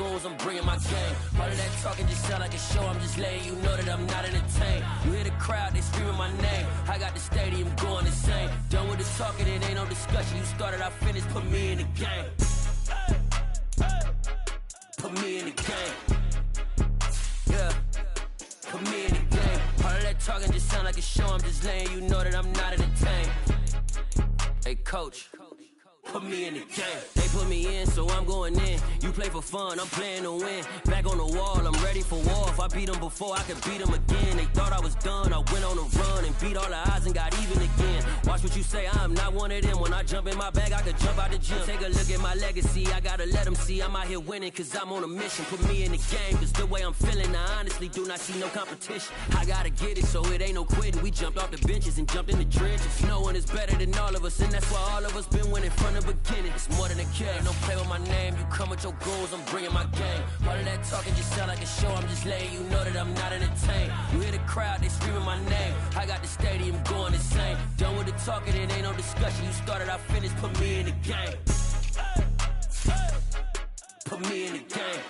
goons, I'm bringing my game. All of that talking just sound like a show, I'm just letting you know that I'm not entertained. You hear the crowd, they screaming my name. I got the stadium going insane. Done with the talking, it ain't no discussion. You started, I finished, put me in the game. Put me in the game. Yeah. Put me in the game. All of that talking just sound like a show, I'm just letting you know that I'm not entertained. Hey, coach. Put me in the game. They put me in, so I'm going in. You play for fun, I'm playing to win. Back on the wall, I'm ready for war. If I beat them before, I could beat them again. They thought I was done, I went on a run and beat all the odds and got even again. Watch what you say, I'm not one of them. When I jump in my bag, I could jump out the gym. Take a look at my legacy, I gotta let them see I'm out here winning, cause I'm on a mission. Put me in the game, cause the way I'm feeling, I honestly do not see no competition. I gotta get it, so it ain't no quitting. We jumped off the benches and jumped in the trenches. No one is better than all of us, and that's why all of us been winning from the beginning. It's more than a kid, don't play with my name. You come with your goals, I'm bringing my game. All of that talking just sound like a show, I'm just letting you know that I'm not entertained. You hear the crowd, they screaming my name. I got the stadium going insane. Done with the talking, it ain't no discussion. You started, I finished, put me in the game. Put me in the game.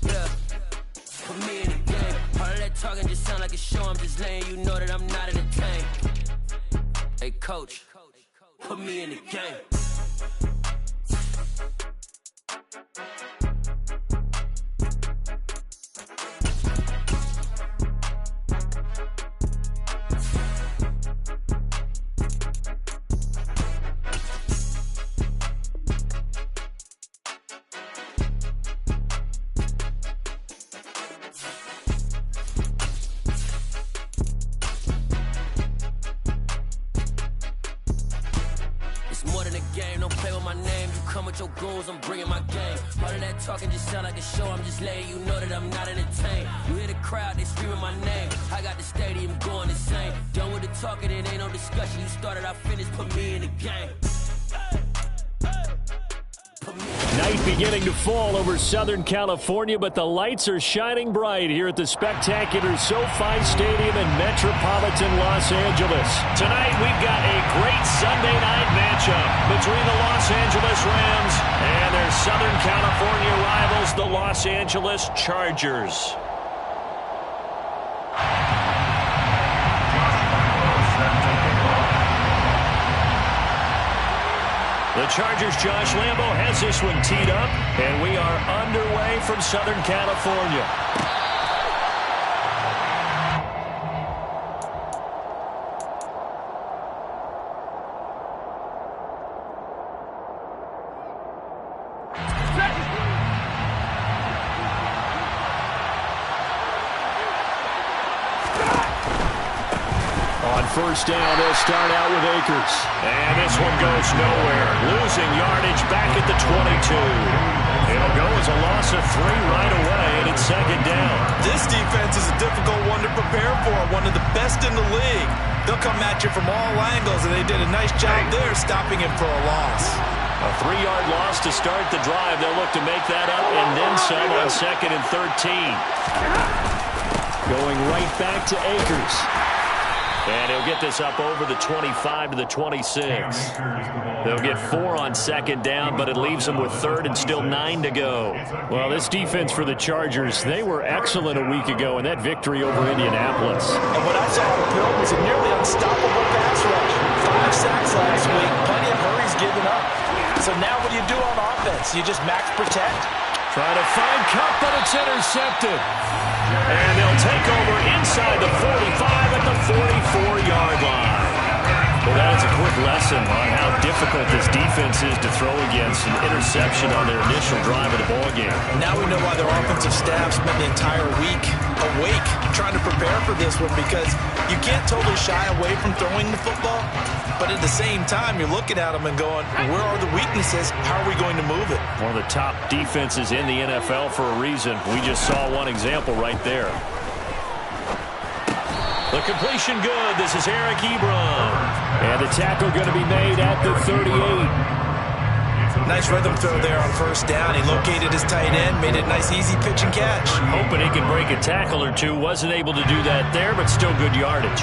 Yeah. Put me in the game. All of that talking just sound like a show, I'm just letting you know that I'm not entertained. Hey, coach. Put me in the game. Your goals, I'm bringing my game. All of that talking just sound like a show, I'm just letting you know that I'm not entertained. You hear the crowd, they screaming my name. I got the stadium going insane. Done with the talking, it ain't no discussion. You started, I finished, put me in the game. Night beginning to fall over Southern California, but the lights are shining bright here at the spectacular SoFi Stadium in metropolitan Los Angeles. Tonight we've got a great Sunday night matchup between the Los Angeles Rams and their Southern California rivals, the Los Angeles Chargers. The Chargers' Josh Lambo has this one teed up, and we are underway from Southern California. First down, they'll start out with Akers. And this one goes nowhere. Losing yardage back at the 22. It'll go as a loss of 3 right away, and it's second down. This defense is a difficult one to prepare for, one of the best in the league. They'll come at you from all angles, and they did a nice job there stopping him for a loss. A 3-yard loss to start the drive. They'll look to make that up and then some on 2nd and 13. Going right back to Akers. And he'll get this up over the 25 to the 26. They'll get 4 on 2nd down, but it leaves them with 3rd and still 9 to go. Well, this defense for the Chargers, they were excellent a week ago in that victory over Indianapolis. And what I saw on the field was a nearly unstoppable pass rush. 5 sacks last week, plenty of hurries given up. So now what do you do on offense? You just max protect? Trying to find Cup, but it's intercepted. And they'll take over inside the 45 at the 44-yard line. Well, that is a quick lesson on how difficult this defense is to throw against an interception on their initial drive of the ballgame. Now we know why their offensive staff spent the entire week awake trying to prepare for this one, because you can't totally shy away from throwing the football, but at the same time, you're looking at them and going, where are the weaknesses? How are we going to move it? One of the top defenses in the NFL for a reason. We just saw one example right there. The completion good. This is Eric Ebron. And the tackle going to be made at the 38. Nice rhythm throw there on first down. He located his tight end, made it a nice easy pitch and catch. Hoping he can break a tackle or two. Wasn't able to do that there, but still good yardage.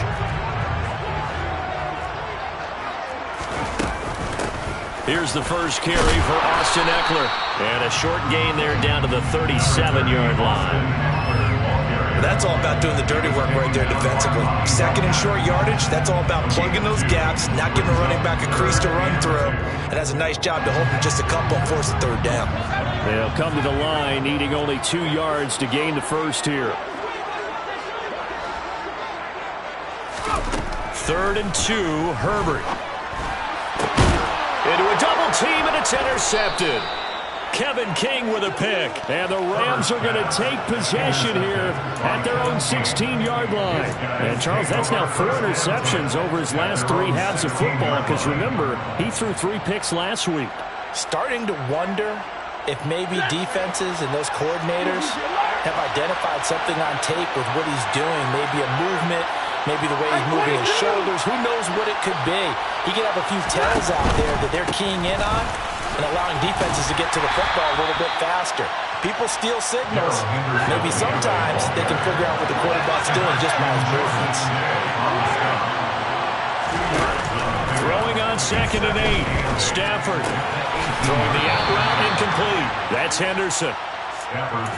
Here's the first carry for Austin Eckler. And a short gain there down to the 37-yard line. That's all about doing the dirty work right there defensively. Second and short yardage, that's all about plugging those gaps, not giving a running back a crease to run through, and has a nice job to hold him just a couple and force the third down. They'll come to the line, needing only 2 yards to gain the first here. 3rd and 2, Herbert. Into a double team, and it's intercepted. Kevin King with a pick, and the Rams are going to take possession here at their own 16-yard line. And, Charles, that's now 4 interceptions over his last 3 halves of football, because, remember, he threw 3 picks last week. Starting to wonder if maybe defenses and those coordinators have identified something on tape with what he's doing, maybe a movement, maybe the way he's moving his shoulders. Who knows what it could be? He could have a few tells out there that they're keying in on and allowing defenses to get to the football a little bit faster. People steal signals. Maybe sometimes they can figure out what the quarterback's doing just by his movements. Throwing on 2nd and 8. Stafford throwing the out route incomplete. That's Henderson.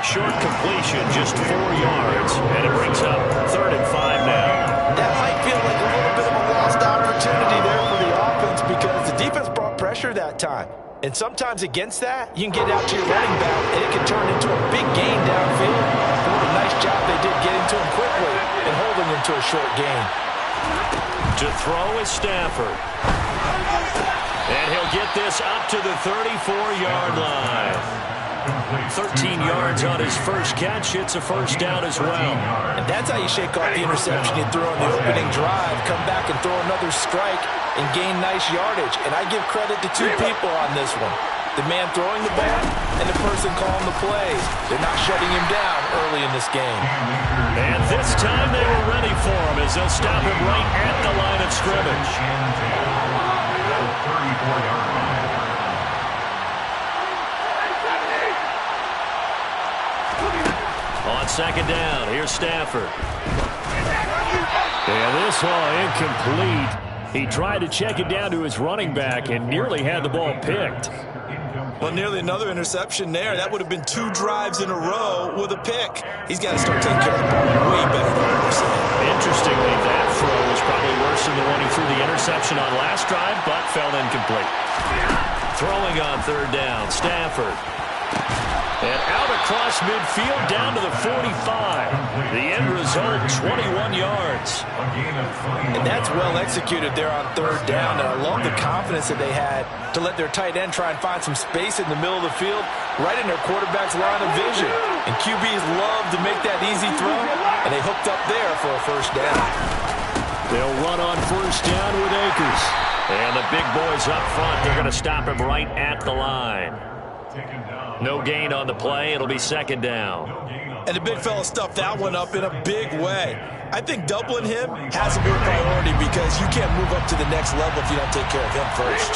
Short completion, just 4 yards, and it brings up 3rd and 5 now. That might feel like a little bit of a lost opportunity there for the offense because the defense brought pressure that time. And sometimes against that, you can get out to your running back, and it can turn into a big gain downfield. What a nice job they did getting to him quickly and holding him to a short gain. To throw is Stafford. And he'll get this up to the 34-yard line. 13 yards on his first catch. It's a first down as well. And that's how you shake off the interception you threw on the opening drive. Come back and throw another strike and gain nice yardage. And I give credit to 2 people on this one. The man throwing the ball and the person calling the plays. They're not shutting him down early in this game. And this time they were ready for him as they'll stop him right at the line of scrimmage. On 2nd down, here's Stafford. And this one incomplete. He tried to check it down to his running back and nearly had the ball picked. Well, nearly another interception there. That would have been 2 drives in a row with a pick. He's got to start taking care of the ball way better than Anderson. Interestingly, that throw was probably worse than the one he threw the interception on last drive, but fell incomplete. Throwing on 3rd down, Stafford. And out across midfield down to the 45. The end result, 21 yards. And that's well executed there on 3rd down. And I love the confidence that they had to let their tight end try and find some space in the middle of the field, right in their quarterback's line of vision. And QBs love to make that easy throw, and they hooked up there for a first down. They'll run on 1st down with Akers. And the big boys up front, they're going to stop him right at the line. No gain on the play. It'll be 2nd down. And the big fella stuffed that one up in a big way. I think doubling him has to be a priority because you can't move up to the next level if you don't take care of him first.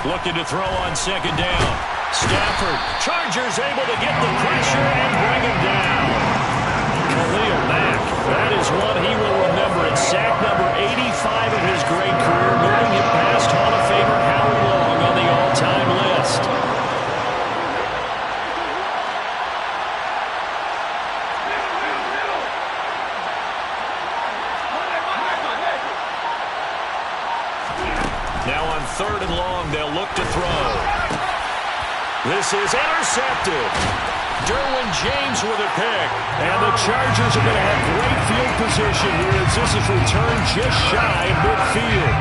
Looking to throw on 2nd down. Stafford. Chargers able to get the pressure and bring him down. Khalil Mack. That is one he will remember. It's sack number 85 of his great career, moving him past Hall of Famer Howard Long on the all-time list. Now on 3rd and long, they'll look to throw. This is intercepted. Derwin James with a pick. And the Chargers are going to have great field position here as this is returned just shy of midfield.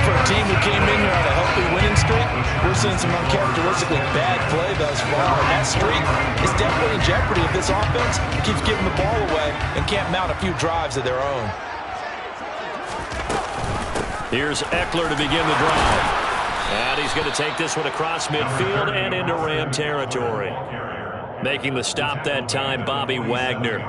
For a team who came in here on a healthy winning streak, we're seeing some uncharacteristically bad play thus far. And that streak is definitely in jeopardy if this offense keeps giving the ball away and can't mount a few drives of their own. Here's Eckler to begin the drive. And he's going to take this one across midfield and into Ram territory. Making the stop that time, Bobby Wagner.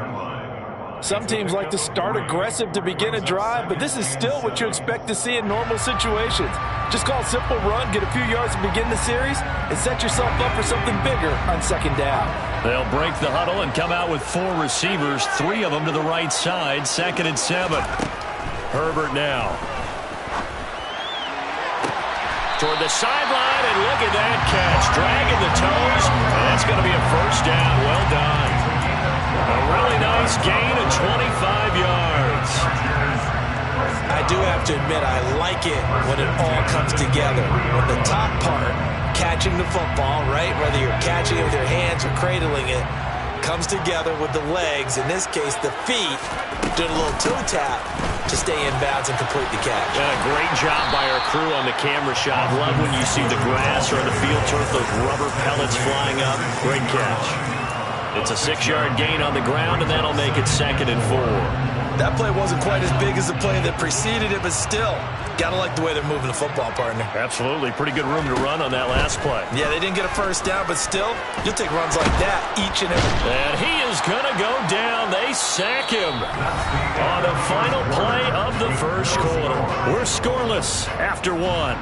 Some teams like to start aggressive to begin a drive, but this is still what you expect to see in normal situations. Just call a simple run, get a few yards to begin the series, and set yourself up for something bigger on 2nd down. They'll break the huddle and come out with 4 receivers, 3 of them to the right side, 2nd and 7. Herbert now. toward the sideline, and look at that catch. Dragging the toes, and that's going to be a first down. Well done. A really nice gain of 25 yards. I do have to admit, I like it when it all comes together. When the top part, catching the football, right, whether you're catching it with your hands or cradling it, comes together with the legs, in this case the feet, doing a little toe tap to stay in bounds and complete the catch. And a great job by our crew on the camera shot. Love when you see the grass or the field turf, those rubber pellets flying up. Great catch. It's a 6-yard gain on the ground, and that'll make it 2nd and 4. That play wasn't quite as big as the play that preceded it, but still, gotta like the way they're moving the football, partner. Absolutely. Pretty good room to run on that last play. Yeah, they didn't get a first down, but still, you'll take runs like that each and every. And he is going to go down. They sack him on the final play of the first quarter. We're scoreless after 1.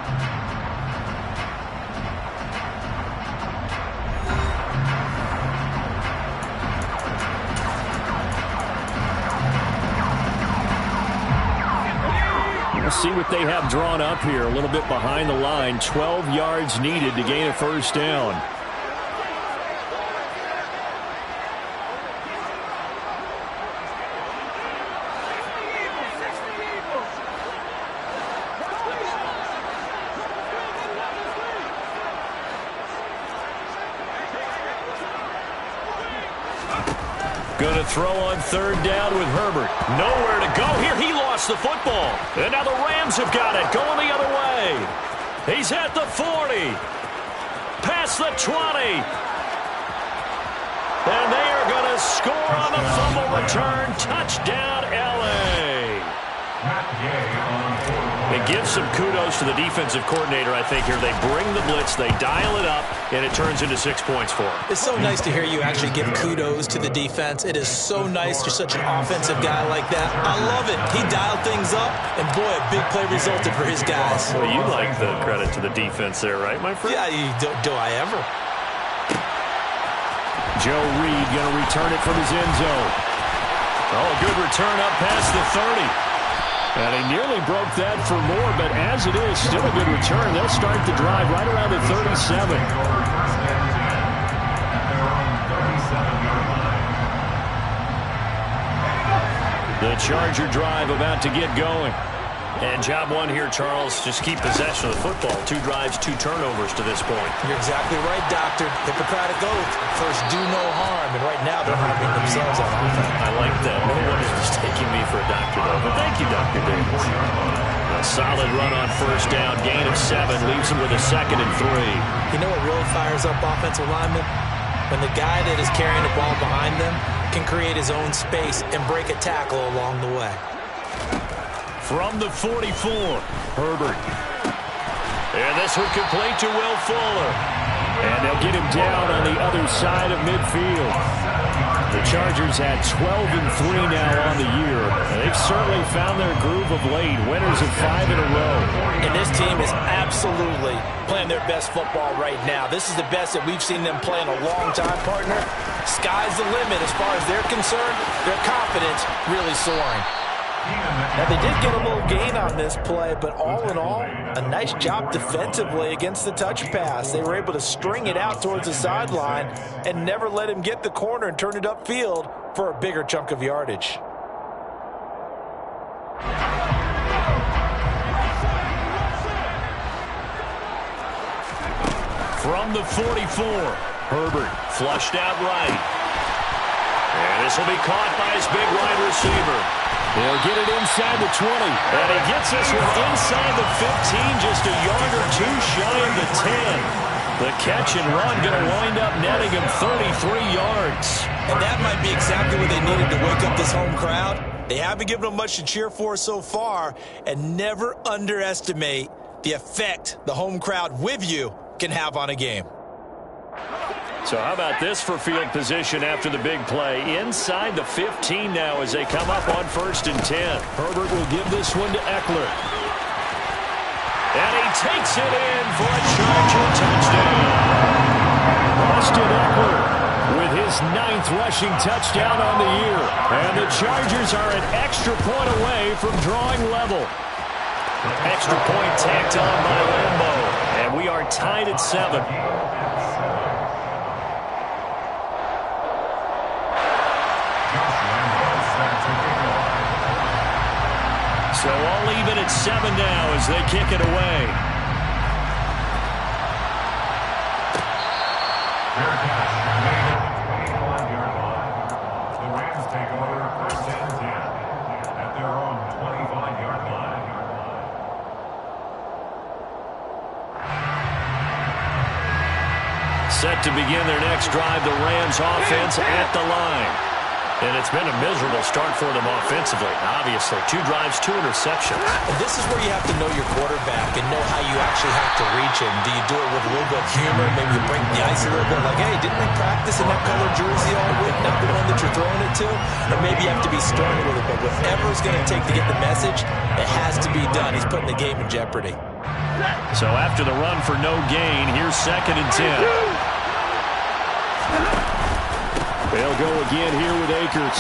We'll see what they have drawn up here. A little bit behind the line. 12 yards needed to gain a first down. Going to throw on 3rd down with Herbert. Nowhere to go here. He lost the football. And now the Rams have got it. Going the other way. He's at the 40. Past the 20. And they are going to score on the fumble return. Touchdown, L.A. It gives some kudos to the defensive coordinator, I think, here. They bring the blitz, they dial it up, and it turns into 6 points for them. It's so nice to hear you actually give kudos to the defense. It is so nice. You're such an offensive guy like that. I love it. He dialed things up, and boy, a big play resulted for his guys. Well, you like the credit to the defense there, right, my friend? Yeah, do I ever? Joe Reed going to return it from his end zone. Oh, a good return up past the 30. And he nearly broke that for more, but as it is, still a good return. They'll start the drive right around the 37. The Charger drive about to get going. And job one here, Charles, just keep possession of the football. 2 drives, 2 turnovers to this point. You're exactly right, Doctor. Hippocratic oath. First, do no harm. And right now, they're harming themselves on offense. I like that. No one is mistaking me for a doctor, though. But thank you, Dr. Davis. A solid run on first down. Gain of 7 leaves him with a 2nd and 3. You know what really fires up offensive linemen? When the guy that is carrying the ball behind them can create his own space and break a tackle along the way. From the 44, Herbert. And this one complete to Will Fuller. And they'll get him down on the other side of midfield. The Chargers had 12-3 now on the year. And they've certainly found their groove of late. Winners of 5 in a row. And this team is absolutely playing their best football right now. This is the best that we've seen them play in a long time, partner. Sky's the limit as far as they're concerned. Their confidence really soaring. Now, they did get a little gain on this play, but all in all, a nice job defensively against the touch pass. They were able to string it out towards the sideline and never let him get the corner and turn it upfield for a bigger chunk of yardage. From the 44, Herbert flushed out right. And this will be caught by his big wide receiver. He'll get it inside the 20. And he gets this one inside the 15, just a yard or 2 shy of the 10. The catch and run going to wind up netting him 33 yards. And that might be exactly what they needed to wake up this home crowd. They haven't given them much to cheer for so far, and never underestimate the effect the home crowd with you can have on a game. So how about this for field position after the big play? Inside the 15 now as they come up on 1st and 10. Herbert will give this one to Eckler. And he takes it in for a Charger touchdown. Austin Eckler with his 9th rushing touchdown on the year. And the Chargers are an extra point away from drawing level. Extra point tacked on by Lambeau. We are tied at 7. So all even at 7 now as they kick it away. The Rams take over 1st and 10 at their own 25-yard line. Set to begin their next drive, the Rams offense at the line. And it's been a miserable start for them offensively. Obviously, 2 drives, 2 interceptions. This is where you have to know your quarterback and know how you actually have to reach him. Do you do it with a little bit of humor? Maybe you break the ice a little bit like, hey, didn't we practice in that colored jersey all week? Not the one that you're throwing it to? Or maybe you have to be stern with it. But whatever it's going to take to get the message, it has to be done. He's putting the game in jeopardy. So after the run for no gain, here's 2nd and 10. They'll go again here with Akers.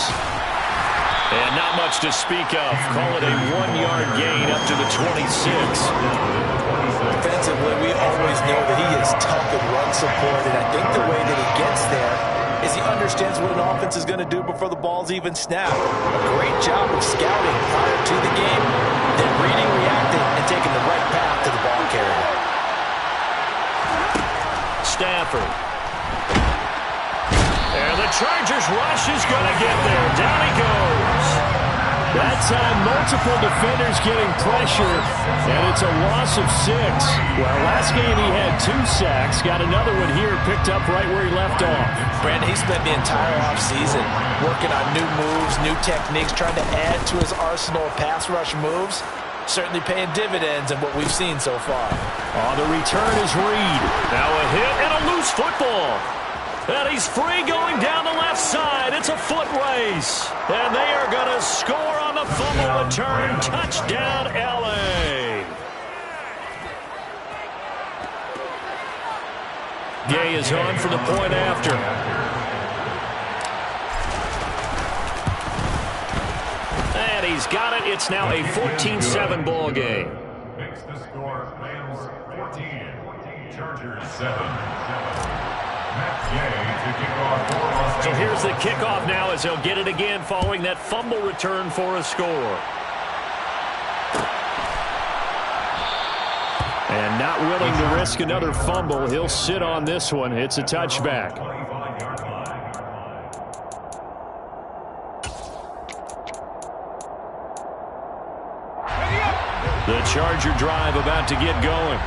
And not much to speak of. Call it a 1-yard gain up to the 26. Defensively, we always know that he is tough in run support, and I think the way that he gets there is he understands what an offense is going to do before the ball's even snapped. A great job of scouting prior to the game, then reading, reacting, and taking the right path to the ball carrier. Stafford. And the Chargers rush is going to get there. Down he goes. That time, multiple defenders getting pressure, and it's a loss of 6. Well, last game he had 2 sacks. Got another one here, picked up right where he left off. Brandon, he spent the entire offseason working on new moves, new techniques, trying to add to his arsenal of pass rush moves. Certainly paying dividends in what we've seen so far. On the return is Reed. Now a hit and a loose football. And he's free going down the left side. It's a foot race. And they are going to score on the fumble return. Touchdown, L.A. Gay is on for the point after. And he's got it. It's now a 14-7 ball game. Makes the score Rams 14, Chargers 7. So here's the kickoff now as they'll get it again following that fumble return for a score. And not willing to risk another fumble. He'll sit on this one. It's a touchback. The Charger drive about to get going.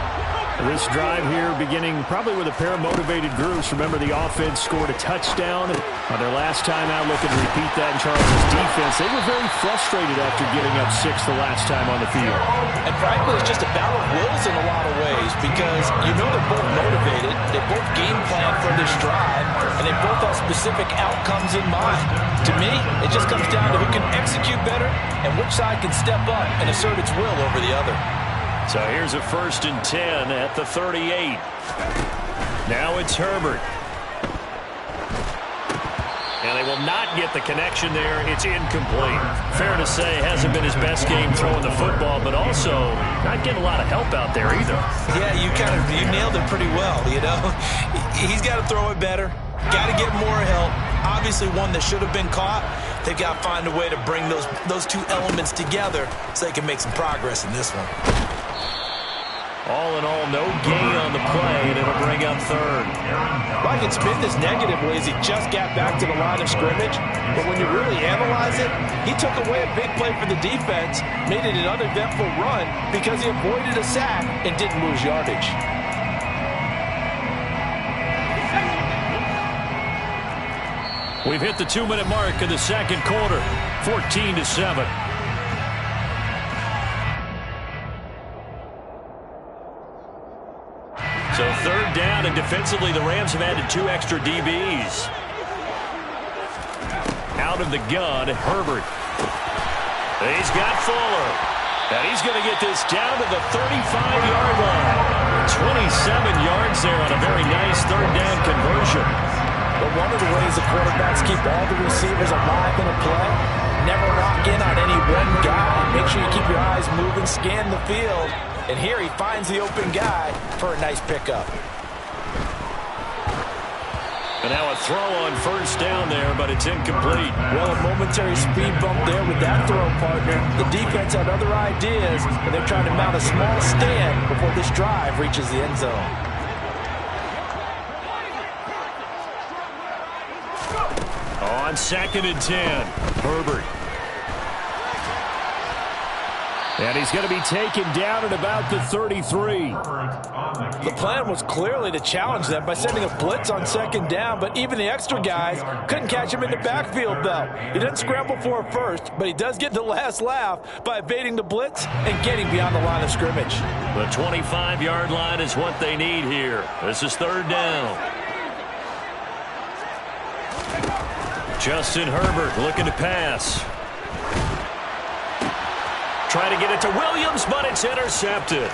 This drive here beginning probably with a pair of motivated groups. Remember, the offense scored a touchdown on their last time out, looking to repeat that in Chargers defense. They were very frustrated after giving up 6 the last time on the field. And frankly, it's just a battle of wills in a lot of ways because you know they're both motivated, they both game plan for this drive, and they both have specific outcomes in mind. To me, it just comes down to who can execute better and which side can step up and assert its will over the other. So here's a 1st and 10 at the 38. Now it's Herbert. And they will not get the connection there. It's incomplete. Fair to say, hasn't been his best game throwing the football, but also not getting a lot of help out there either. Yeah, you nailed it pretty well, you know. He's got to throw it better. Got to get more help. Obviously one that should have been caught. They've got to find a way to bring those 2 elements together so they can make some progress in this one. All in all, no gain on the play, and it'll bring up 3rd. Well, I can spin this negatively as he just got back to the line of scrimmage. But when you really analyze it, he took away a big play for the defense, made it an uneventful run because he avoided a sack and didn't lose yardage. We've hit the 2-minute mark in the 2nd quarter, 14-7. So 3rd down, and defensively the Rams have added 2 extra DBs. Out of the gun, Herbert. He's got Fuller. And he's going to get this down to the 35-yard line. 27 yards there on a very nice 3rd down conversion. But one of the ways the quarterbacks keep all the receivers alive in a play, never lock in on any one guy. Make sure you keep your eyes moving, scan the field, And here he finds the open guy for a nice pickup. And now a throw on first down there, but it's incomplete. Well, a momentary speed bump there with that throw, partner. The defense had other ideas, and they're trying to mount a small stand before this drive reaches the end zone. On 2nd and 10, Herbert. And he's going to be taken down at about the 33. The plan was clearly to challenge them by sending a blitz on 2nd down, but even the extra guys couldn't catch him in the backfield, though. He didn't scramble for it first, but he does get the last laugh by evading the blitz and getting beyond the line of scrimmage. The 25-yard line is what they need here. This is 3rd down. Justin Herbert looking to pass. Trying to get it to Williams, but it's intercepted.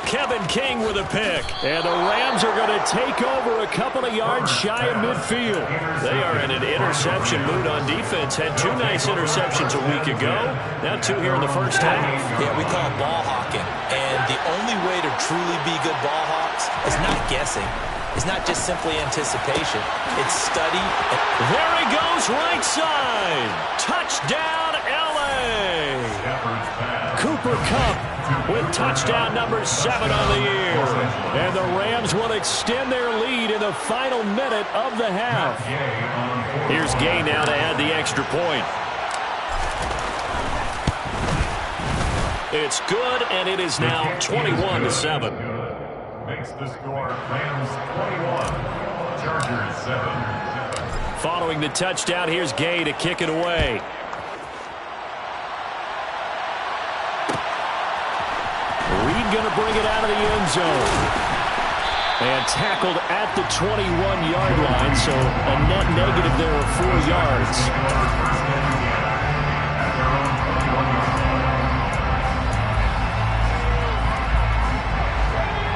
Kevin King with a pick. And the Rams are going to take over a couple of yards shy of midfield. They are in an interception mood on defense. Had 2 nice interceptions a week ago. Now 2 here in the first half. Yeah, we call it ball hawking. And the only way to truly be good ball hawks is not guessing. It's not just simply anticipation. It's study. There he goes, right side. Touchdown, L.A. Cooper Kupp with touchdown number 7 on the year. And the Rams will extend their lead in the final minute of the half. Here's Gay now to add the extra point. It's good, and it is now 21-7. Makes the score Rams 21, Chargers 7. Following the touchdown, here's Gay to kick it away. Reed going to bring it out of the end zone. And tackled at the 21-yard line, so a net negative there of 4 yards.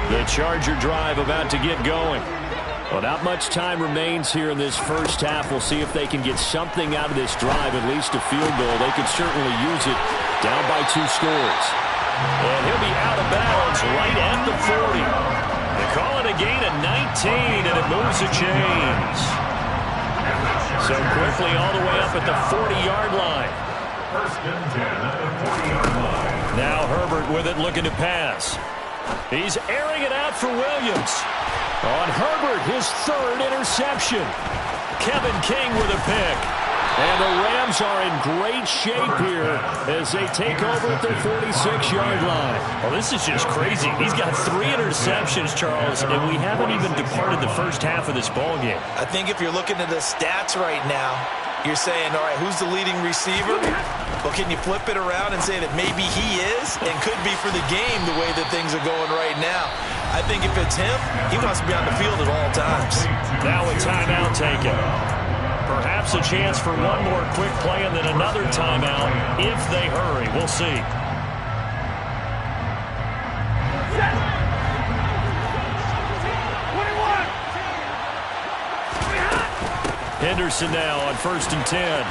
The Charger drive about to get going. Well, not much time remains here in this first half. We'll see if they can get something out of this drive, at least a field goal. They could certainly use it down by 2 scores. And he'll be out of bounds right at the 40. They call it a gain of 19, and it moves the chains. So quickly all the way up at the 40-yard line. First and 10 at the 40-yard line. Now Herbert with it, looking to pass. He's airing it out for Williams. On Herbert, his 3rd interception. Kevin King with a pick. And the Rams are in great shape here as they take over at their 46-yard line. Well, this is just crazy. He's got 3 interceptions, Charles, and we haven't even departed the first half of this ballgame. I think if you're looking at the stats right now, you're saying, all right, who's the leading receiver? Well, can you flip it around and say that maybe he is and could be for the game the way that things are going right now? I think if it's him, he wants to be on the field at all times. Now a timeout taken. Perhaps a chance for one more quick play and then another timeout if they hurry. We'll see. Henderson now on 1st and 10.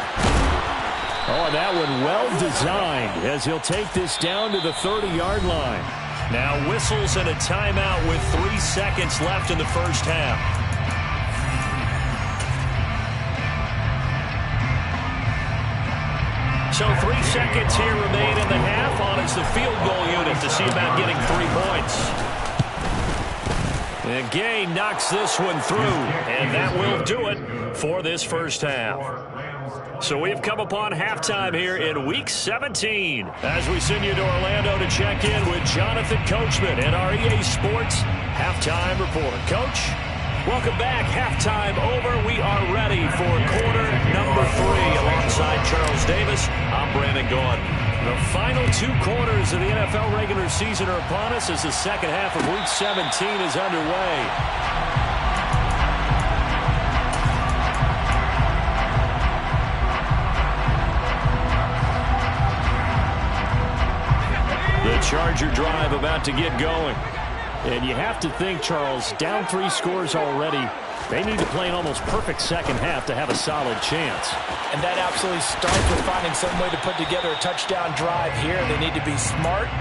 Oh, and that one well designed as he'll take this down to the 30-yard line. Now whistles and a timeout with 3 seconds left in the first half. So 3 seconds here remain in the half on it's the field goal unit to see about getting 3 points. And Gay knocks this one through, and that will do it for this first half. So we've come upon halftime here in Week 17 as we send you to Orlando to check in with Jonathan Coachman and our EA Sports Halftime Report. Coach, welcome back. Halftime over. We are ready for quarter number 3 alongside Charles Davis. I'm Brandon Gaudin. The final 2 quarters of the NFL regular season are upon us as the second half of Week 17 is underway. The Charger drive about to get going. And you have to think, Charles, down 3 scores already. They need to play an almost perfect second half to have a solid chance. And that absolutely starts with finding some way to put together a touchdown drive here. They need to be smart,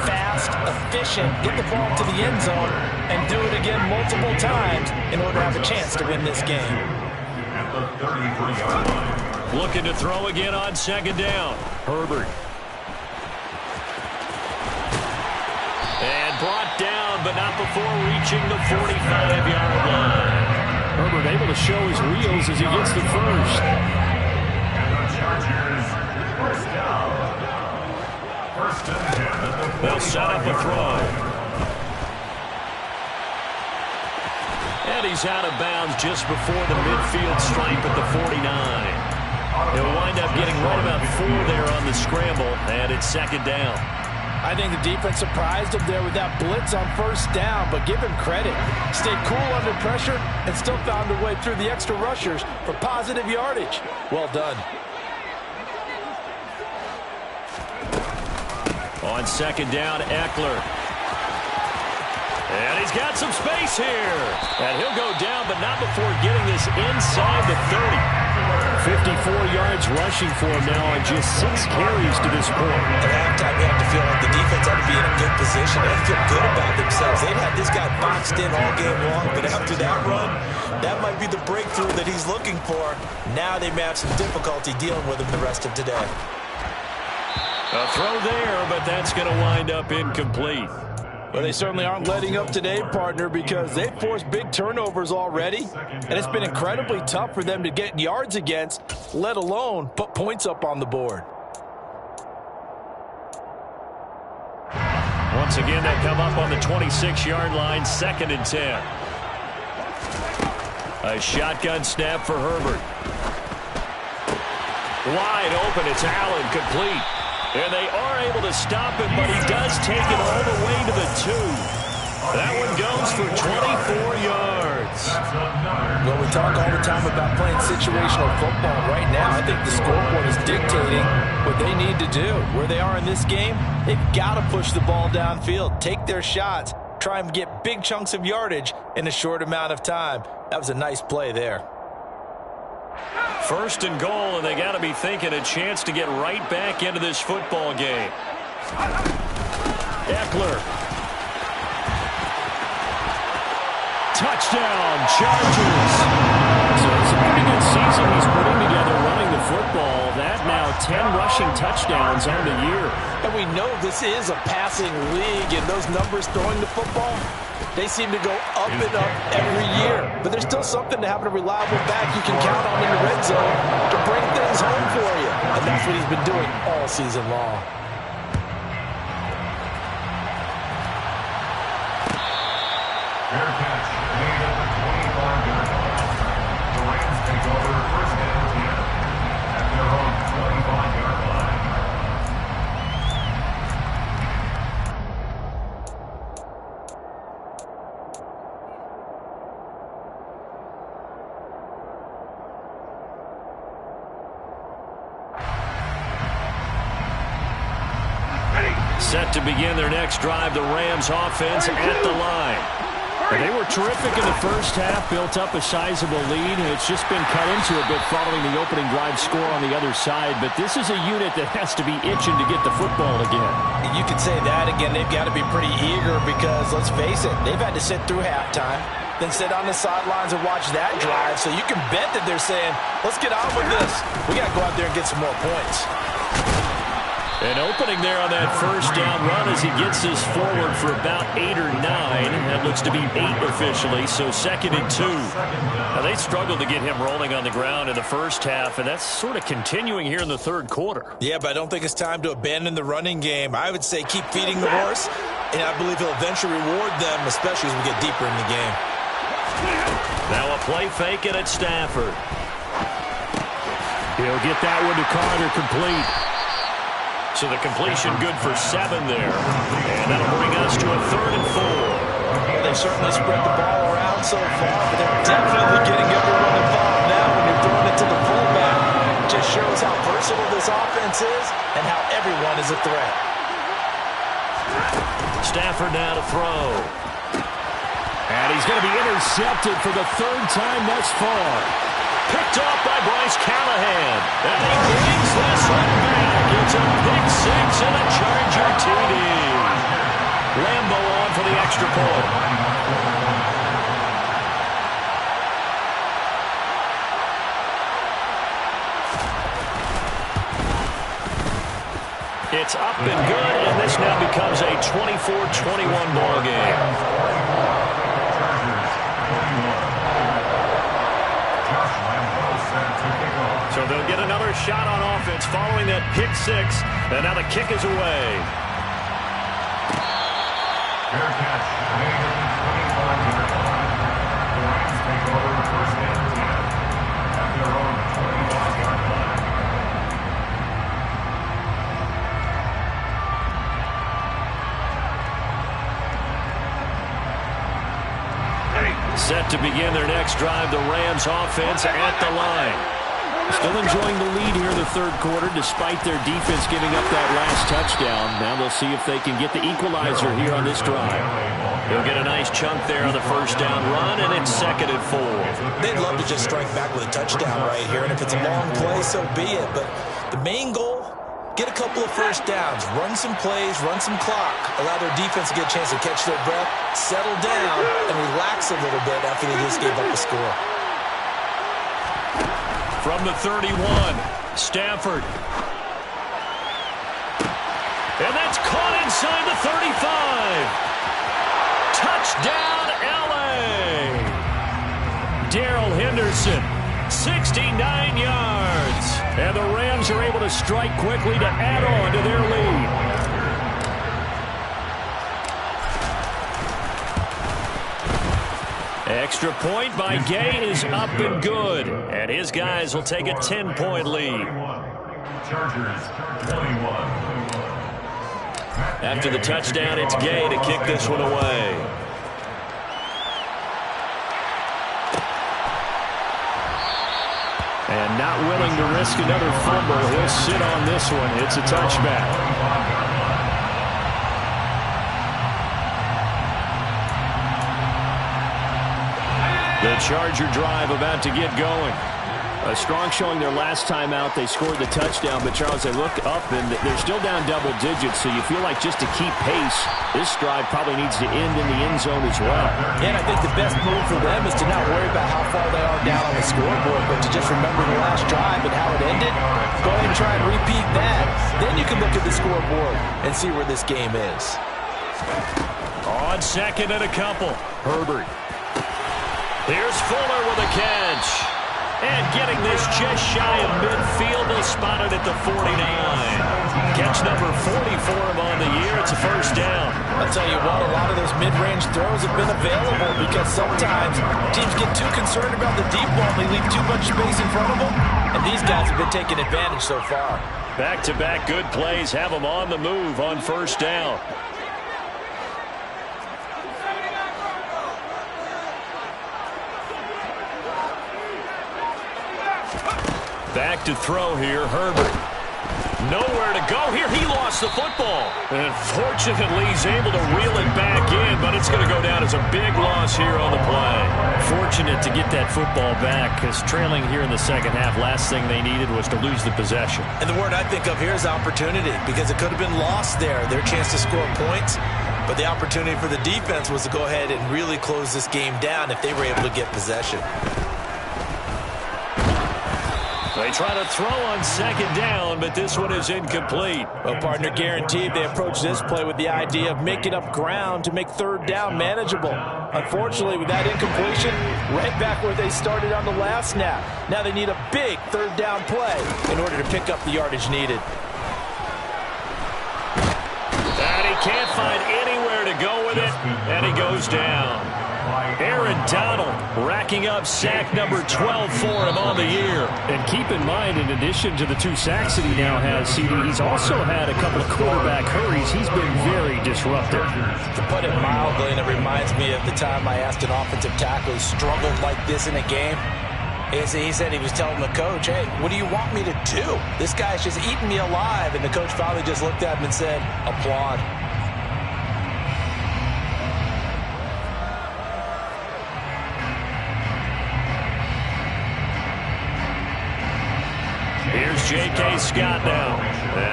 fast, efficient, get the ball to the end zone, and do it again multiple times in order to have a chance to win this game. At the 33-yard line. Looking to throw again on second down. Herbert. And brought down, but not before reaching the 45-yard line. Herbert able to show his wheels as he gets the first. And the Chargers, first down. First and 10 at the They'll set up a throw. And he's out of bounds just before the midfield stripe at the 49. He'll wind up getting right about 4 there on the scramble, and it's second down. I think the defense surprised him there with that blitz on first down, but give him credit. Stayed cool under pressure and still found a way through the extra rushers for positive yardage. Well done. On second down, Eckler. And he's got some space here. And he'll go down, but not before getting this inside the 30. 54 yards rushing for him now on just 6 carries to this point. At halftime, you have to feel like the defense had to be in a good position. They feel good about themselves. They've had this guy boxed in all game long, but after that run, that might be the breakthrough that he's looking for. Now they may have some difficulty dealing with him the rest of today. A throw there, but that's going to wind up incomplete. Well, they certainly aren't letting up today, partner, because they've forced big turnovers already, and it's been incredibly tough for them to get yards against, let alone put points up on the board. Once again, they come up on the 26-yard line, second and 10. A shotgun snap for Herbert. Wide open, it's Allen, complete. And they are able to stop him, but he does take it all the way to the 2. That one goes for 24 yards. Well, we talk all the time about playing situational football. Right now, I think the scoreboard is dictating what they need to do. Where they are in this game, they've got to push the ball downfield, take their shots, try and get big chunks of yardage in a short amount of time. That was a nice play there. First and goal, and they got to be thinking a chance to get right back into this football game. Eckler. Touchdown, Chargers. So it's a pretty good season he's putting together running the football. That now 10 rushing touchdowns on the year. And we know this is a passing league, and those numbers throwing the football, they seem to go up and up every year. But there's still something to having a reliable back you can count on in the red zone to bring things home for you. And that's what he's been doing all season long. Fair catch made at the 25-yard line. The Rams take over first and 10 at their own 25-yard line. Set to begin their next drive, the Rams offense at the line. They were terrific in the first half, built up a sizable lead, and it's just been cut into a bit following the opening drive score on the other side. But this is a unit that has to be itching to get the football again. You could say that again. They've got to be pretty eager because, let's face it, they've had to sit through halftime, then sit on the sidelines and watch that drive. So you can bet that they're saying, let's get on with this. We got to go out there and get some more points. An opening there on that first down run as he gets this forward for about 8 or 9. That looks to be 8 officially, so second and 2. Now, they struggled to get him rolling on the ground in the first half, and that's sort of continuing here in the third quarter. Yeah, but I don't think it's time to abandon the running game. I would say keep feeding the horse, and I believe he'll eventually reward them, especially as we get deeper in the game. Now a play fake it at Stafford. He'll get that one to Carter, complete. So the completion good for 7 there. And that'll bring us to a 3rd and 4. Well, they've certainly spread the ball around so far, but they're definitely getting everyone involved now when you're throwing it to the fullback. It just shows how versatile this offense is and how everyone is a threat. Stafford now to throw. And he's going to be intercepted for the third time thus far. Picked off by Bryce Callahan. And he brings this one back. It's a pick six and a Charger TD. Lambo on for the extra point. It's up and good, and this now becomes a 24-21 ball game. So they'll get another shot on offense following that pick six, and now the kick is away. Fair catch made at the 25-yard line. The Rams take over first and 10 at their own 25-yard line. Set to begin their next drive, the Rams offense at the line. Still enjoying the lead here in the third quarter despite their defense giving up that last touchdown. Now they'll see if they can get the equalizer here on this drive. He'll get a nice chunk there on the first down run, and it's 2nd and 4. They'd love to just strike back with a touchdown right here, and if it's a long play, so be it. But the main goal, get a couple of first downs, run some plays, run some clock, allow their defense to get a chance to catch their breath, settle down, and relax a little bit after they just gave up a score. From the 31, Stafford. And that's caught inside the 35. Touchdown, L.A. Darrell Henderson, 69 yards. And the Rams are able to strike quickly to add on to their lead. Extra point by Gay is up and good. And his guys will take a 10-point lead. Chargers 21. After the touchdown, it's Gay to kick this one away. And not willing to risk another fumble, he'll sit on this one. It's a touchback. The Charger drive about to get going. A strong showing their last time out. They scored the touchdown, but Charles, they look up and they're still down double digits, so you feel like just to keep pace, this drive probably needs to end in the end zone as well. And I think the best move for them is to not worry about how far they are down on the scoreboard, but to just remember the last drive and how it ended. Go ahead and try and repeat that. Then you can look at the scoreboard and see where this game is. On 2nd and a couple, Herbert. Here's Fuller with a catch. And getting this just shy of midfield, they'll spot it at the 49. Catch number 40 for him on the year. It's a first down. I'll tell you what, a lot of those mid-range throws have been available because sometimes teams get too concerned about the deep ball. They leave too much space in front of them, and these guys have been taking advantage so far. Back-to-back good plays have them on the move on first down. Back to throw here, Herbert. Nowhere to go here. He lost the football. And fortunately, he's able to reel it back in, but it's going to go down as a big loss here on the play. Fortunate to get that football back, because trailing here in the second half, last thing they needed was to lose the possession. And the word I think of here is opportunity, because it could have been lost there, their chance to score points. But the opportunity for the defense was to go ahead and really close this game down if they were able to get possession. They try to throw on second down, but this one is incomplete. Well, partner, guaranteed they approach this play with the idea of making up ground to make third down manageable. Unfortunately, with that incompletion, right back where they started on the last snap. Now they need a big third down play in order to pick up the yardage needed. And he can't find anywhere to go with it, and he goes down. Aaron Donald racking up sack number 12 for him on the year. And keep in mind, in addition to the 2 sacks that he now has, CD, he's also had a couple of quarterback hurries. He's been very disruptive. To put it mildly, and it reminds me of the time I asked an offensive tackle who struggled like this in a game. He said he was telling the coach, hey, what do you want me to do? This guy's just eating me alive. And the coach finally just looked at him and said, applaud. Here's J.K. Scott now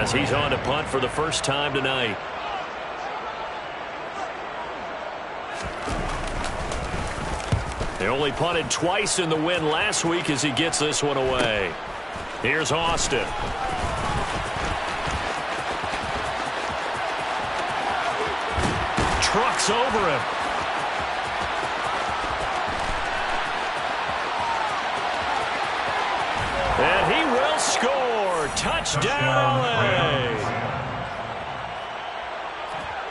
as he's on to punt for the first time tonight. They only punted twice in the win last week as he gets this one away. Here's Austin. Trucks over him. And he will score. Touchdown, LA.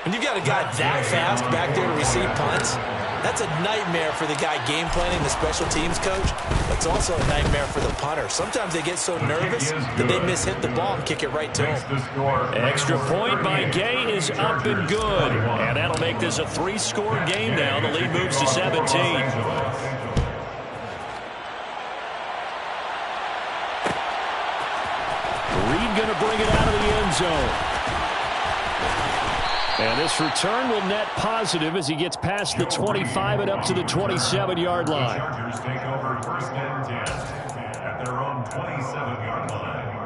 When you've got a guy that fast back there to receive punts, that's a nightmare for the guy game planning, the special teams coach. But it's also a nightmare for the punter. Sometimes they get so nervous that they mishit the ball and kick it right to him. Extra point by Gay is up and good. And that'll make this a 3-score game now. The lead moves to 17. Reed going to bring it out of the end zone. And this return will net positive as he gets past the 25 and up to the 27-yard line. The Chargers take over first and 10 at their own 27-yard line.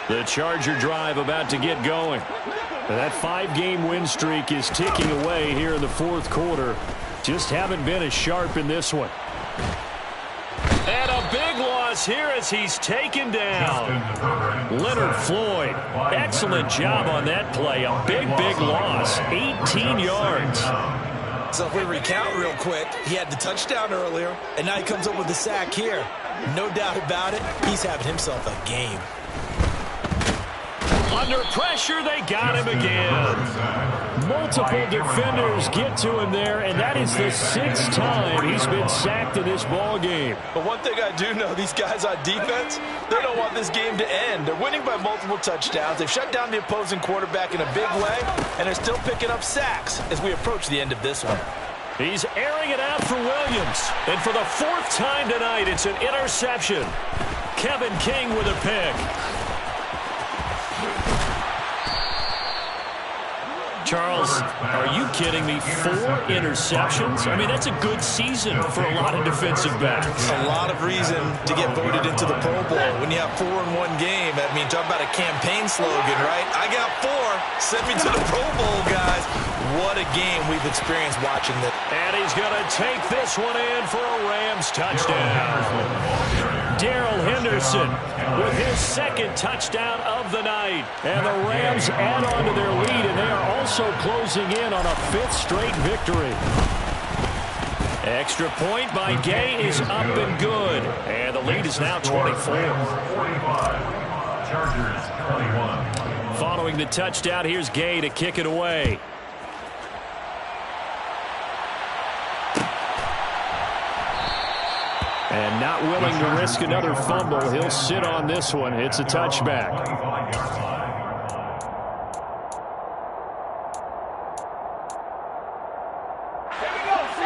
The Charger drive about to get going. And that 5-game win streak is ticking away here in the fourth quarter. Just haven't been as sharp in this one. And a big loss here as he's taken down. Leonard Floyd, excellent job on that play. A big loss, 18 yards. So if we recount real quick, he had the touchdown earlier, and now he comes up with the sack here. No doubt about it, he's having himself a game. Under pressure, they got him again. Multiple defenders get to him there, and that is the 6th time he's been sacked in this ball game. But one thing I do know, these guys on defense, they don't want this game to end. They're winning by multiple touchdowns. They've shut down the opposing quarterback in a big way, and they're still picking up sacks as we approach the end of this one. He's airing it out for Williams. And for the 4th time tonight, it's an interception. Kevin King with a pick. Charles, are you kidding me? 4 interceptions? I mean, that's a good season for a lot of defensive backs. A lot of reason to get voted into the Pro Bowl. When you have 4 in one game, I mean, talk about a campaign slogan, right? I got 4. Send me to the Pro Bowl, guys. What a game we've experienced watching this. And he's going to take this one in for a Rams touchdown. Darrell Henderson with his 2nd touchdown of the night. And the Rams add on to their lead, and they are also closing in on a 5th straight victory. Extra point by Gay is up and good. And the lead is now 24. 45, Chargers 21. Following the touchdown, here's Gay to kick it away. And not willing to risk another fumble, he'll sit on this one. It's a touchback.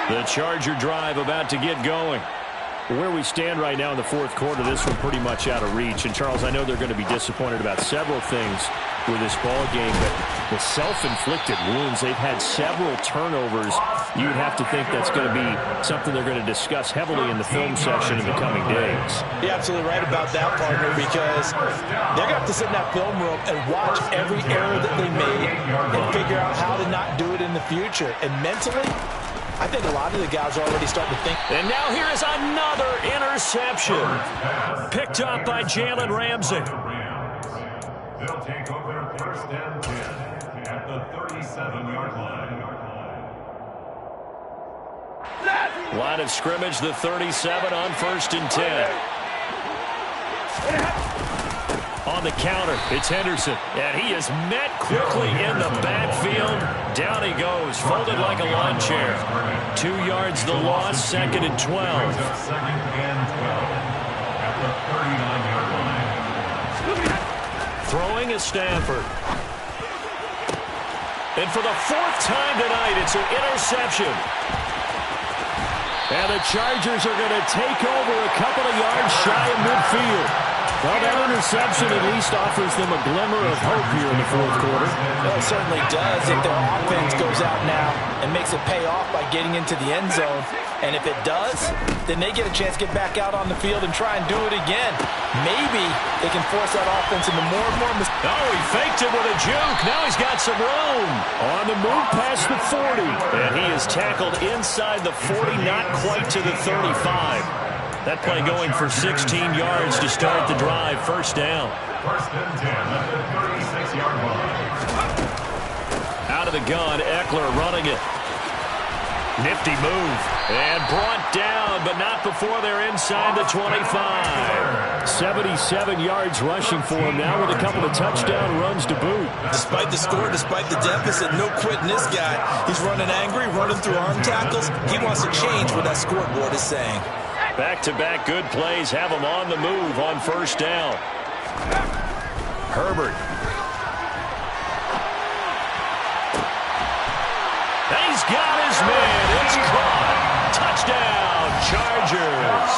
The Charger drive about to get going. Where we stand right now in the fourth quarter, this one pretty much out of reach. And, Charles, I know they're going to be disappointed about several things with this ball game, but the self-inflicted wounds, they've had several turnovers. You'd have to think that's going to be something they're going to discuss heavily in the film session in the coming days. You're absolutely right about that, partner, because they're going to have to sit in that film room and watch every error that they made and figure out how to not do it in the future. And mentally, I think a lot of the guys are already starting to think. And now here is another interception. Picked up by Jalen Ramsey. They'll take over first and 10 at the 37-yard line. Line of scrimmage, the 37 on 1st and 10. On the counter, it's Henderson. And he is met quickly in the backfield. Down he goes, folded like a lawn chair. 2 yards the loss, 2nd and 12. Second and 12 at the 39-yard line. Throwing is Stanford. And for the 4th time tonight, it's an interception. And the Chargers are going to take over a couple of yards shy of midfield. Well, that interception at least offers them a glimmer of hope here in the fourth quarter. Well, it certainly does if their offense goes out now and makes it pay off by getting into the end zone. And if it does, then they get a chance to get back out on the field and try and do it again. Maybe they can force that offense into more and more mistakes. Oh, he faked it with a juke. Now he's got some room. On the move past the 40. And he is tackled inside the 40, not quite to the 35. That play going for 16 yards to start the drive. First down. First and 10 at the 36-yard line. Out of the gun, Eckler running it. Nifty move. And brought down, but not before they're inside the 25. 77 yards rushing for him now with a couple of touchdown runs to boot. Despite the score, despite the deficit, no quitting this guy. He's running angry, running through arm tackles. He wants to change what that scoreboard is saying. Back-to-back good plays have him on the move on first down. Herbert. He's got his man. It's caught. Touchdown, Chargers.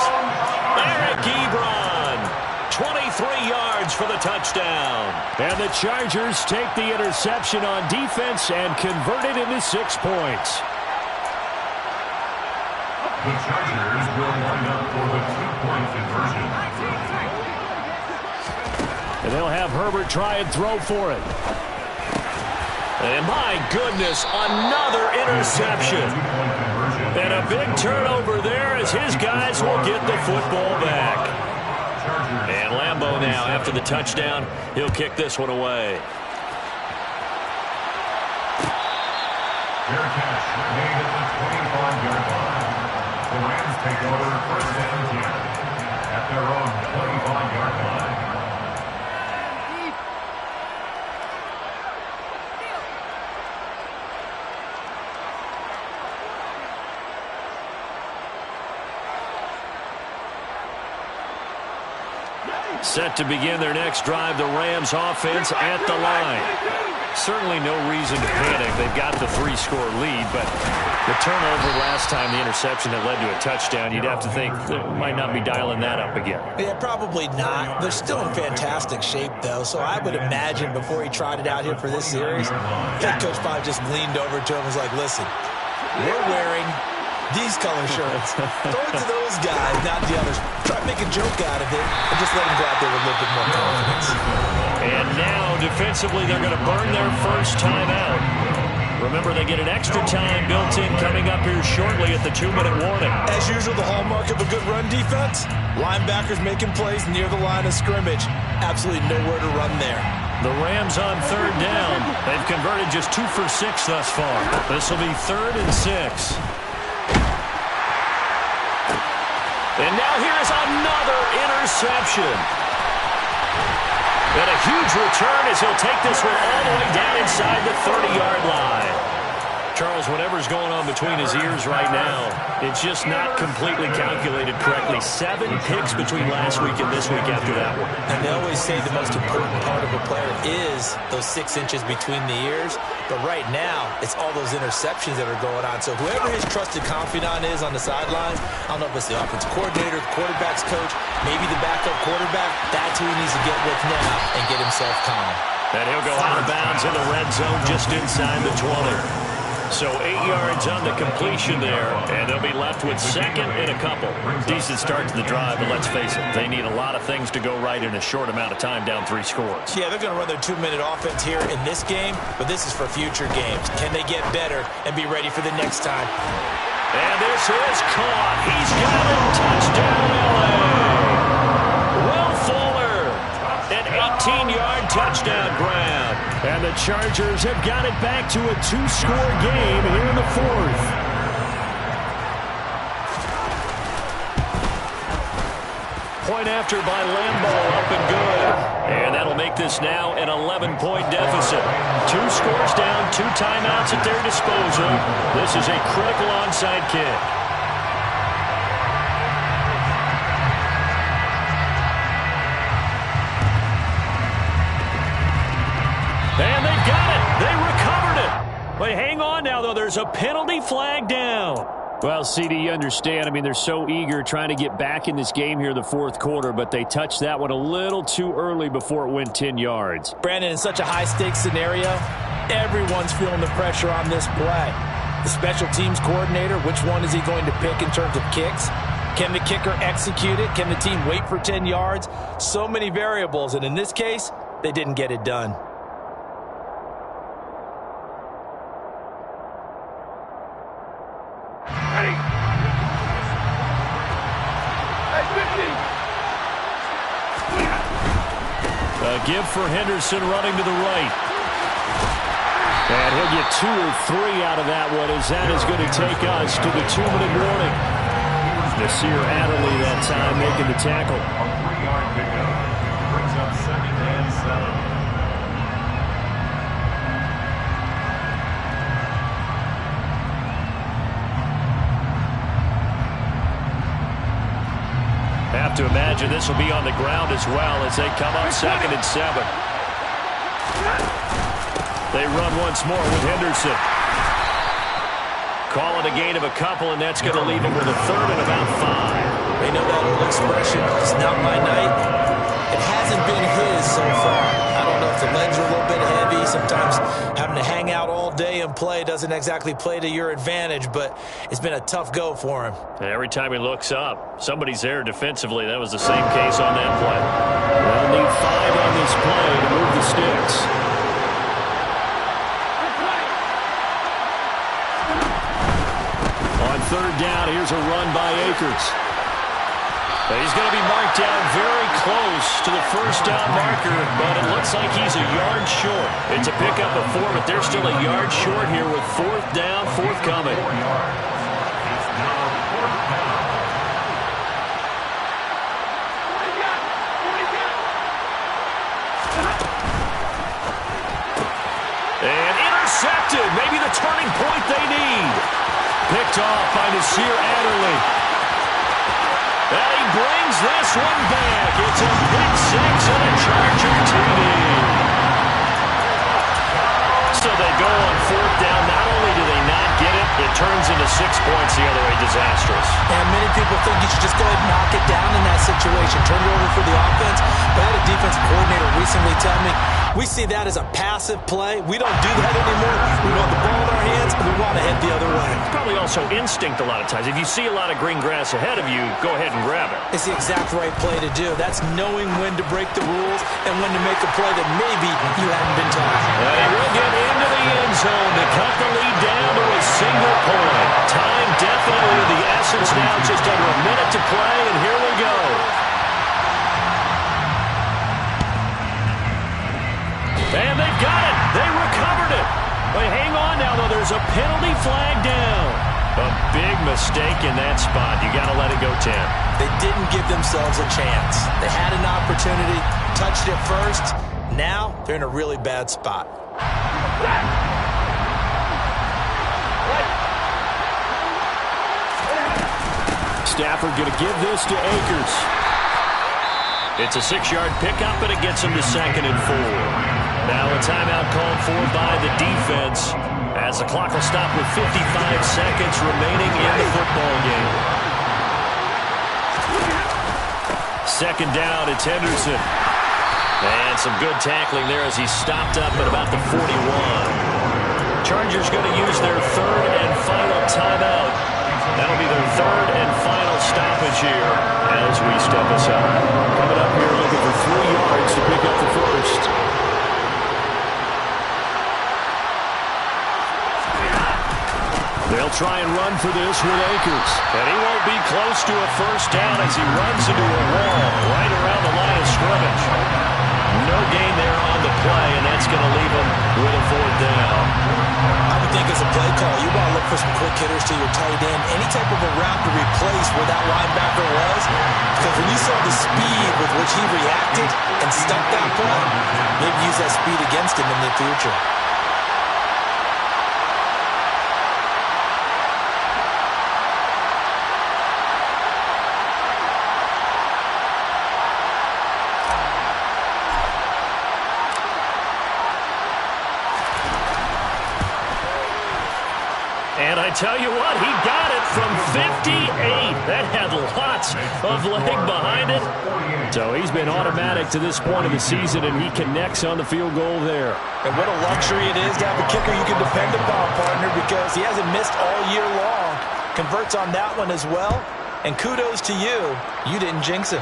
Eric Ebron. 23 yards for the touchdown. And the Chargers take the interception on defense and convert it into 6 points. The Chargers will line up for the 2-point conversion. And they'll have Herbert try and throw for it. And my goodness, another interception. And a big turnover there as his guys will get the football back. And Lambeau now, after the touchdown, he'll kick this one away. Fair catch made at the 25-yard line. The Rams take over first and 10 at their own 25-yard line. Set to begin their next drive, the Rams offense at the line. Certainly no reason to panic. They've got the 3-score lead, but the turnover last time, the interception that led to a touchdown, you'd have to think they might not be dialing that up again. Yeah, probably not. They're still in fantastic shape, though, so I would imagine before he tried it out here for this series, head coach probably just leaned over to him and was like, listen, we're wearing these color shirts. Throw it to those guys, not the others. Try to make a joke out of it and just let them go out there with a little bit more confidence. And now, defensively, they're going to burn their first time out. Remember, they get an extra time built in coming up here shortly at the 2-minute warning. As usual, the hallmark of a good run defense, linebackers making plays near the line of scrimmage. Absolutely nowhere to run there. The Rams on third down. They've converted just 2 for 6 thus far. This will be 3rd and 6. And now here's another interception. And a huge return as he'll take this one all the way down inside the 30-yard line. Charles, whatever's going on between his ears right now, it's just not completely calculated correctly. 7 picks between last week and this week after that one. And they always say the most important part of a player is those 6 inches between the ears. But right now, it's all those interceptions that are going on. So whoever his trusted confidant is on the sidelines, I don't know if it's the offensive coordinator, the quarterback's coach, maybe the backup quarterback, that's who he needs to get with now and get himself calm. And he'll go out of bounds in the red zone just inside the 20. So 8 yards on the completion there, and they'll be left with 2nd and a couple. Decent start to the drive, but let's face it, they need a lot of things to go right in a short amount of time down 3 scores. Yeah, they're going to run their 2-minute offense here in this game, but this is for future games. Can they get better and be ready for the next time? And this is caught. He's got it. Touchdown, LA. Will Fuller, an 18-yard touchdown grab. And the Chargers have got it back to a 2-score game here in the 4th. Point after by Lambeau, up and good. And that'll make this now an 11-point deficit. 2 scores down, 2 timeouts at their disposal. This is a critical onside kick. And they've got it. They recovered it. But hang on now, though. There's a penalty flag down. Well, CD, you understand. I mean, they're so eager trying to get back in this game here in the fourth quarter, but they touched that one a little too early before it went 10 yards. Brandon, in such a high-stakes scenario, everyone's feeling the pressure on this play. The special teams coordinator, which one is he going to pick in terms of kicks? Can the kicker execute it? Can the team wait for 10 yards? So many variables, and in this case, they didn't get it done. A give for Henderson running to the right. And he'll get 2 or 3 out of that one, as that is going to take us to the 2-minute warning. Nasir Adderley that time making the tackle. A 3-yard pickup brings up 2nd and 7. Have to imagine this will be on the ground as well as they come up 2nd and 7. They run once more with Henderson. Call it a gain of a couple, and that's going to leave them with a 3rd and about 5. They know that old expression, it's not my night. It hasn't been his so far. I don't know if the legs are a little bit heavy. Sometimes having to hang out all day and play doesn't exactly play to your advantage, but it's been a tough go for him. And every time he looks up, somebody's there defensively. That was the same case on that play. They'll need 5 on this play to move the sticks. On 3rd down, here's a run by Akers. He's going to be marked down very close to the 1st down marker, but it looks like he's a yard short. It's a pickup of 4, but they're still a yard short here with 4th down, forthcoming. And intercepted, maybe the turning point they need. Picked off by Nasir Adderley. And he brings this one back. It's a pick 6 and a Charger TD. So they go on 4th down. Not only do they not get it, it turns into 6 points the other way. Disastrous. And many people think you should just go ahead and knock it down in that situation. Turn it over for the offense. But I had a defensive coordinator recently tell me, we see that as a passive play. We don't do that anymore. We want the ball in our hands, and we want to head the other way. It's probably also instinct a lot of times. If you see a lot of green grass ahead of you, go ahead and grab it. It's the exact right play to do. That's knowing when to break the rules and when to make a play that maybe you hadn't been taught. And he will get into the end zone to cut the lead down to a single point. Time definitely of the essence now. Just under a minute to play, and here we go. And they've got it. They recovered it. But hang on now, though. There's a penalty flag down. A big mistake in that spot. You got to let it go 10. They didn't give themselves a chance. They had an opportunity, touched it first. Now they're in a really bad spot. Stafford going to give this to Akers. It's a 6-yard pickup, and it gets him to 2nd and 4. Now a timeout called for by the defense as the clock will stop with 55 seconds remaining in the football game. 2nd down, it's Henderson. And some good tackling there as he stopped up at about the 41. Chargers going to use their 3rd and final timeout. That'll be their 3rd and final stoppage here as we step aside. Coming up here looking for 3 yards to pick up the 1st. They'll try and run for this with Akers. And he won't be close to a 1st down as he runs into a wall right around the line of scrimmage. No gain there on the play, and that's going to leave him with a 4th down. I would think as a play call, you want to look for some quick hitters to your tight end. Any type of a route to replace where that linebacker was. Because when you saw the speed with which he reacted and stuck that play, maybe use that speed against him in the future. And a I tell you what, he got it from 58. That had lots of leg behind it. So he's been automatic to this point of the season, and he connects on the field goal there. And what a luxury it is to have a kicker you can depend upon, partner, because he hasn't missed all year long. Converts on that one as well. And kudos to you. You didn't jinx him.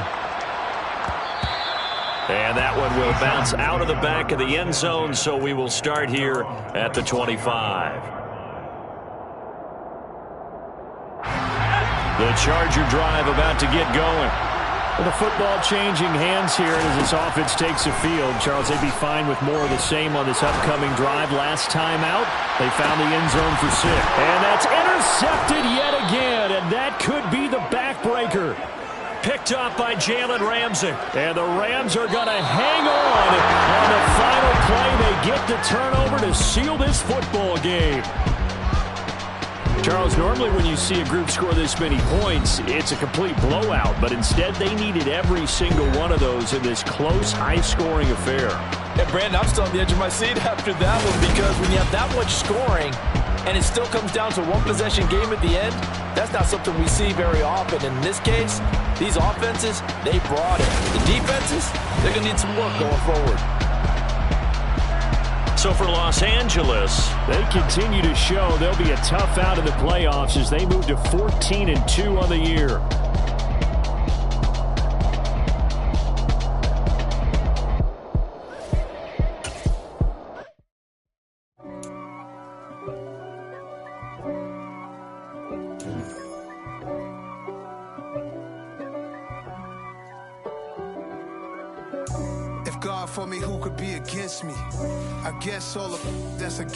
And that one will bounce out of the back of the end zone, so we will start here at the 25. The Charger drive about to get going. With the football changing hands here as this offense takes the field. Charles, they'd be fine with more of the same on this upcoming drive. Last time out, they found the end zone for 6. And that's intercepted yet again, and that could be the backbreaker. Picked up by Jalen Ramsey. And the Rams are going to hang on the final play. They get the turnover to seal this football game. Charles, normally when you see a group score this many points, it's a complete blowout. But instead, they needed every single one of those in this close, high-scoring affair. Yeah, Brandon, I'm still on the edge of my seat after that one, because when you have that much scoring and it still comes down to one possession game at the end, that's not something we see very often. In this case, these offenses, they brought it. The defenses, they're going to need some work going forward. So for Los Angeles, they continue to show they'll be a tough out in the playoffs as they move to 14-2 on the year. If God for me, who could be against me? I guess all of that's against